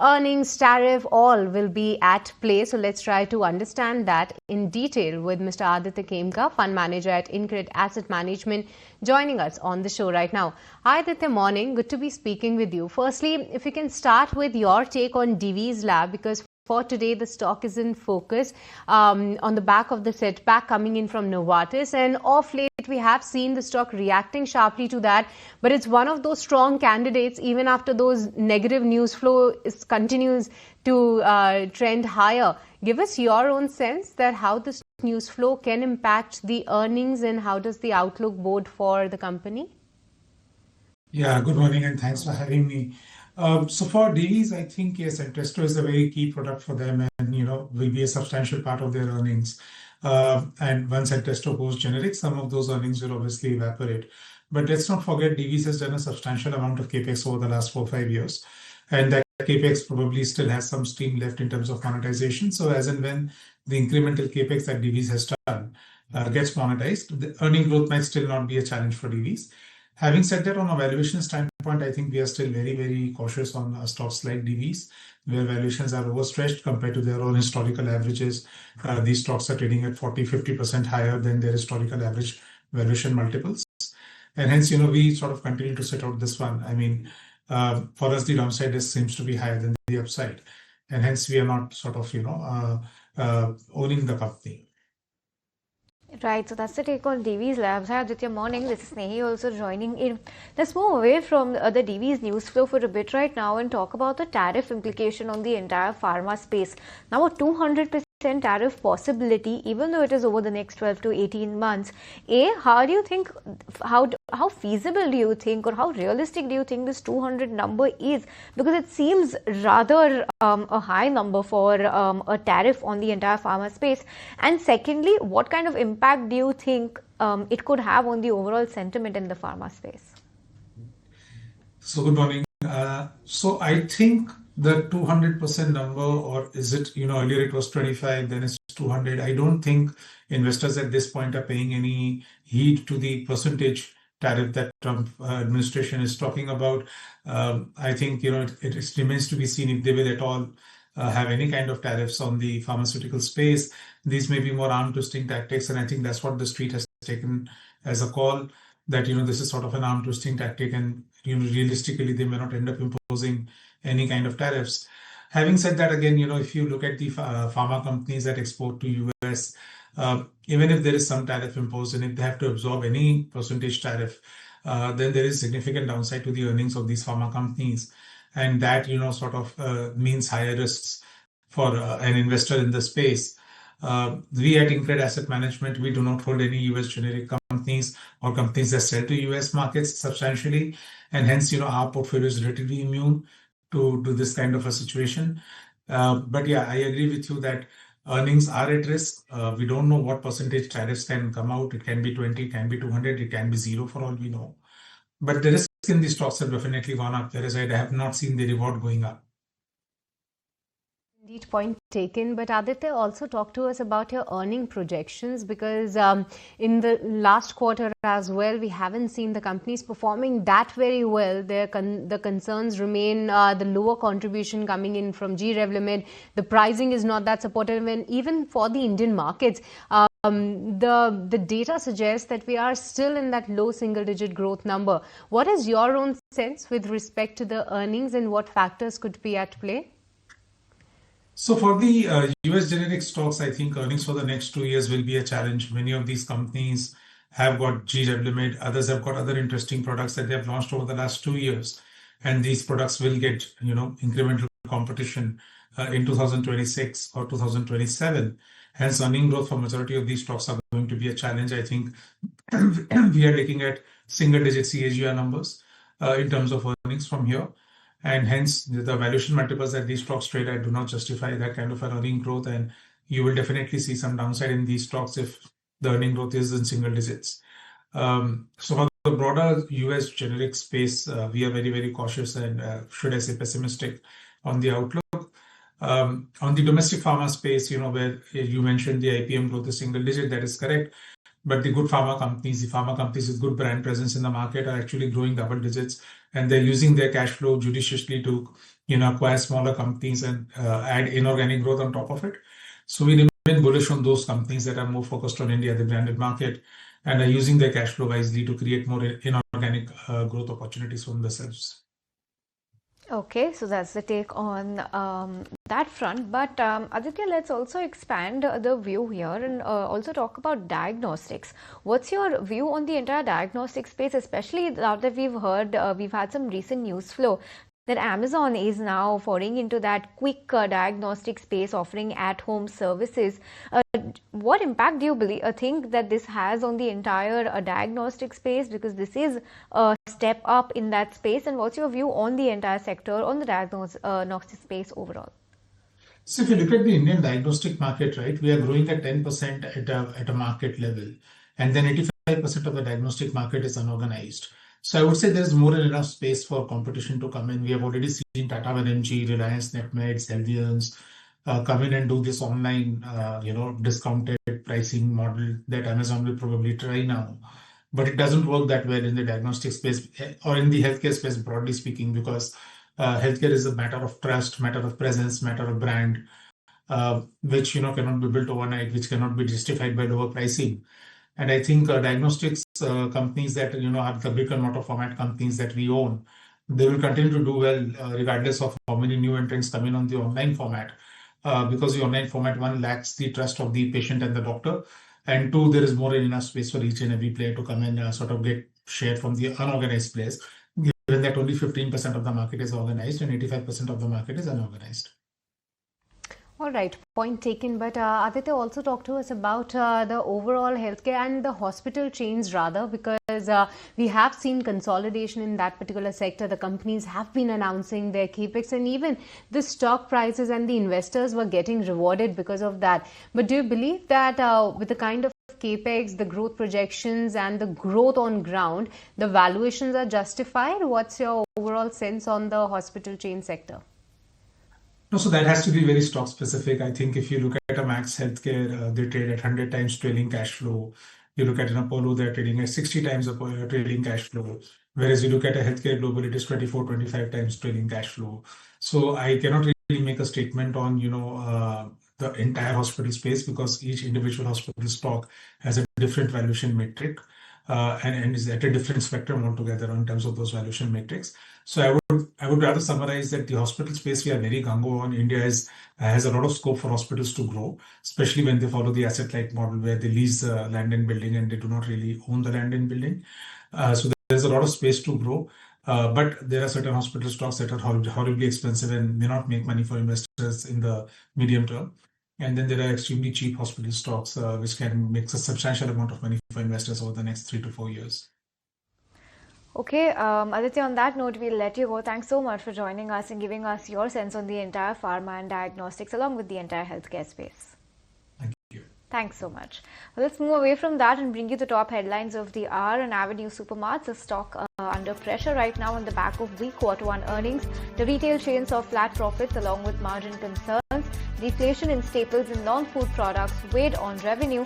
Earnings, tariff, all will be at play. So let's try to understand that in detail with Mr. Aditya Khemka, Fund Manager at InCred Asset Management, joining us on the show right now. Hi Aditya, morning. Good to be speaking with you. Firstly, if you can start with your take on Divi's Lab, because for today, the stock is in focus on the back of the setback coming in from Novartis. And of late, we have seen the stock reacting sharply to that. But it's one of those strong candidates, even after those negative news flow continues to trend higher. Give us your own sense that how this news flow can impact the earnings and how does the outlook bode for the company? Yeah, good morning and thanks for having me. So for Divi's, I think yes, Entresto is a very key product for them, and will be a substantial part of their earnings. And once Entresto goes generic, some of those earnings will obviously evaporate. But let's not forget, Divi's has done a substantial amount of capex over the last 4 or 5 years, and that capex probably still has some steam left in terms of monetization. So as and when the incremental capex that Divi's has done gets monetized, the earning growth might still not be a challenge for Divi's. Having said that, on a valuation standpoint, I think we are still very, very cautious on stocks like Divi's, where valuations are overstretched compared to their own historical averages. These stocks are trading at 40–50% higher than their historical average valuation multiples. And hence, we sort of continue to sit out this one. I mean, for us, the downside seems to be higher than the upside. And hence, we are not sort of, owning the company. Right, so that's the take on Divi's Labs. Hi Aditya, morning. This is Snehi also joining in. Let's move away from the Divi's news flow for a bit right now and talk about the tariff implication on the entire pharma space. Now, a 200% tariff possibility, even though it is over the next 12 to 18 months. How do you think, how feasible do you think, or how realistic do you think this 200 number is? Because it seems rather a high number for a tariff on the entire pharma space. And secondly, what kind of impact do you think it could have on the overall sentiment in the pharma space? So good morning. So I think the 200% number, or is it, earlier it was 25, then it's 200. I don't think investors at this point are paying any heed to the percentage tariff that Trump administration is talking about. I think, it remains to be seen if they will at all have any kind of tariffs on the pharmaceutical space. These may be more arm twisting tactics, and I think that's what the street has taken as a call, that this is sort of an arm twisting tactic, and realistically they may not end up imposing any kind of tariffs. Having said that, again, if you look at the pharma companies that export to US, even if there is some tariff imposed and if they have to absorb any percentage tariff, then there is significant downside to the earnings of these pharma companies. And that, sort of means higher risks for an investor in the space. We at InCred Asset Management, we do not hold any US generic companies or companies that sell to US markets substantially. And hence, our portfolio is relatively immune to this kind of a situation. But yeah, I agree with you that earnings are at risk. We don't know what percentage tariffs can come out. It can be 20, it can be 200, it can be 0 for all we know. But the risk in these stocks have definitely gone up, whereas I have not seen the reward going up. Indeed, point taken. But Aditya, also talk to us about your earning projections, because in the last quarter as well, we haven't seen the companies performing that very well. The concerns remain the lower contribution coming in from G-Revlimid. The pricing is not that supportive, and even for the Indian markets, the data suggests that we are still in that low single-digit growth number. What is your own sense with respect to the earnings, and what factors could be at play? So for the US generic stocks, I think earnings for the next 2 years will be a challenge. Many of these companies have got G-Revlimid, others have got other interesting products that they have launched over the last 2 years. And these products will get, incremental competition in 2026 or 2027. Hence, earning growth for majority of these stocks are going to be a challenge. I think we are looking at single-digit CAGR numbers in terms of earnings from here. And hence, the valuation multiples that these stocks trade at do not justify that kind of an earning growth. And you will definitely see some downside in these stocks if the earning growth is in single digits. So for the broader US generic space, we are very, very cautious and, should I say, pessimistic on the outlook. On the domestic pharma space, where you mentioned the IPM growth is single digit, that is correct. But the good pharma companies, the pharma companies with good brand presence in the market, are actually growing double digits, and they're using their cash flow judiciously to acquire smaller companies and add inorganic growth on top of it. So we remain bullish on those companies that are more focused on India, the branded market, and are using their cash flow wisely to create more inorganic growth opportunities for themselves. Okay, so that's the take on that front. But Aditya, let's also expand the view here and also talk about diagnostics. What's your view on the entire diagnostic space, especially now that we've heard, we've had some recent news flow that Amazon is now foraying into that quick diagnostic space, offering at-home services. What impact do you think that this has on the entire diagnostic space? Because this is a step up in that space. And what's your view on the entire sector, on the diagnostic space overall? So if you look at the Indian diagnostic market, right, we are growing at 10% at a market level, and then 85% of the diagnostic market is unorganized. So I would say there is more than enough space for competition to come in. We have already seen Tata Energy, Reliance Netmeds, Healthians come in and do this online, discounted pricing model that Amazon will probably try now. But it doesn't work that well in the diagnostic space or in the healthcare space, broadly speaking, because healthcare is a matter of trust, matter of presence, matter of brand, which cannot be built overnight, which cannot be justified by lower pricing. And I think diagnostics companies that are the brick and mortar format companies that we own, they will continue to do well regardless of how many new entrants come in on the online format, because the online format, one, lacks the trust of the patient and the doctor, and two, there is more than enough space for each and every player to come and sort of get share from the unorganized players, given that only 15% of the market is organized and 85% of the market is unorganized. All right, point taken. But Aditya, also talk to us about the overall healthcare and the hospital chains rather, because we have seen consolidation in that particular sector. The companies have been announcing their capex, and even the stock prices and the investors were getting rewarded because of that. But do you believe that with the kind of capex, the growth projections and the growth on ground, the valuations are justified? What's your overall sense on the hospital chain sector? No, so that has to be very stock specific. I think if you look at a Max Healthcare, they trade at 100 times trailing cash flow. You look at an Apollo, they're trading at 60 times trailing cash flow. Whereas you look at a Healthcare Global, it is 24, 25 times trailing cash flow. So I cannot really make a statement on, the entire hospital space, because each individual hospital stock has a different valuation metric. And is at a different spectrum altogether in terms of those valuation metrics. So I would rather summarize that the hospital space we are very gung-ho on. India has a lot of scope for hospitals to grow, especially when they follow the asset-light model where they lease land and building and they do not really own the land and building. So there's a lot of space to grow. But there are certain hospital stocks that are horribly expensive and may not make money for investors in the medium term. And then there are extremely cheap hospital stocks, which can make a substantial amount of money for investors over the next 3 to 4 years. Okay, Aditya, on that note, we'll let you go. Thanks so much for joining us and giving us your sense on the entire pharma and diagnostics along with the entire healthcare space. Thank you. Thanks so much. Well, let's move away from that and bring you the top headlines of the hour. And Avenue Supermarts, a stock under pressure right now on the back of weak Q1 earnings. The retail chain saw flat profits along with margin concerns. Deflation in staples and non-food products weighed on revenue.